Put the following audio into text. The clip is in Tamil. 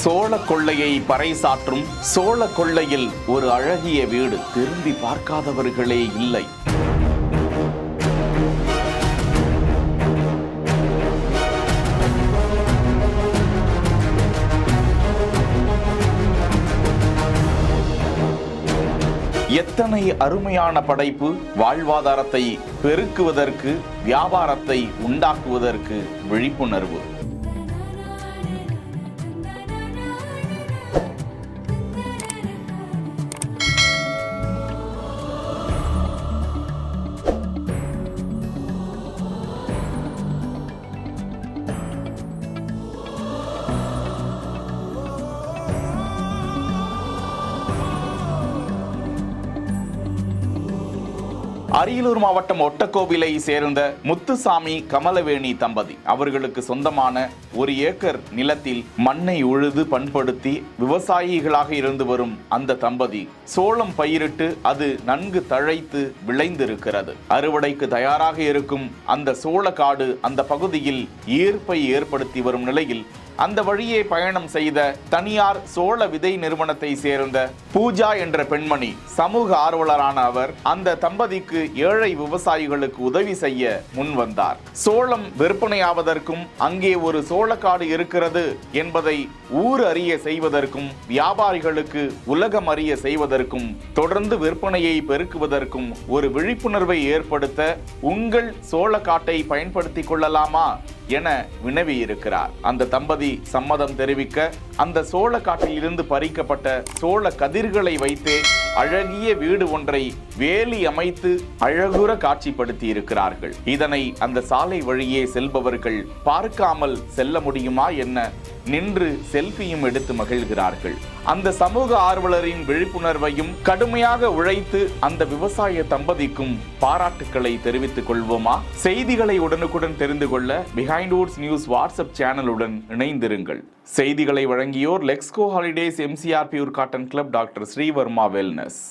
சோழ கொள்ளையை பறைசாற்றும் சோழ கொள்ளையில் ஒரு அழகிய வீடு. திரும்பி பார்க்காதவர்களே இல்லை. எத்தனை அருமையான படைப்பு! வாழ்வாதாரத்தை பெருக்குவதற்கு, வியாபாரத்தை உண்டாக்குவதற்கு விழிப்புணர்வு. அரியலூர் மாவட்டம் ஒட்டக்கோவிலை சேர்ந்த முத்துசாமி கமலவேணி தம்பதி அவர்களுக்கு சொந்தமான 1 ஏக்கர் நிலத்தில் மண்ணை உழுது பண்படுத்தி விவசாயிகளாக இருந்து வரும் அந்த தம்பதி சோளம் பயிரிட்டு அது நன்கு தழைத்து விளைந்திருக்கிறது. அறுவடைக்கு தயாராக இருக்கும் அந்த சோளக்காடு அந்த பகுதியில் ஈர்ப்பை ஏற்படுத்தி வரும் நிலையில் அந்த வழியே பயணம் செய்த தனியார் சோள விதை நிறுவனத்தை சேர்ந்த பூஜா என்ற பெண்மணி சமூக ஆர்வலரான அவர் அந்த தம்பதிக்கு ஏழை விவசாயிகளுக்கு உதவி செய்ய முன் வந்தார். சோளம் விற்பனையாவதற்கும் அங்கே ஒரு சோளக்காடு இருக்கிறது என்பதை ஊர் அறிய செய்வதற்கும், வியாபாரிகளுக்கு உலகம் அறிய செய்வதற்கும், தொடர்ந்து விற்பனையை பெருக்குவதற்கும் ஒரு விழிப்புணர்வை ஏற்படுத்த உங்கள் சோளக்காட்டை பயன்படுத்திக் கொள்ளலாமா என வினவி இருக்கிறார். அந்த தம்பதி சம்மதம் தெரிவிக்க அந்த சோளக்காட்டில் இருந்து பறிக்கப்பட்ட சோள கதிர்களை வைத்தே அழகிய வீடு ஒன்றை வேலி அமைத்து அழகுற காட்சிப்படுத்தி இருக்கிறார்கள். இதனை அந்த சாலை வழியே செல்பவர்கள் பார்க்காமல் செல்ல முடியுமா என்ன நின்று செல்ஃபியும் எடுத்து மகிழ்கிறார்கள். அந்த சமூக ஆர்வலரின் விழிப்புணர்வையும் கடுமையாக உழைத்து அந்த விவசாய தம்பதிக்கும் பாராட்டுக்களை தெரிவித்துக் கொள்வோமா? செய்திகளை உடனுக்குடன் தெரிந்து கொள்ள பிஹைண்ட் வுட்ஸ் நியூஸ் வாட்ஸ்அப் சேனலுடன் இணைந்திருங்கள். செய்திகளை வழங்கியோர் Lexco holidays, MCR pure cotton club, doctor Srivarma wellness.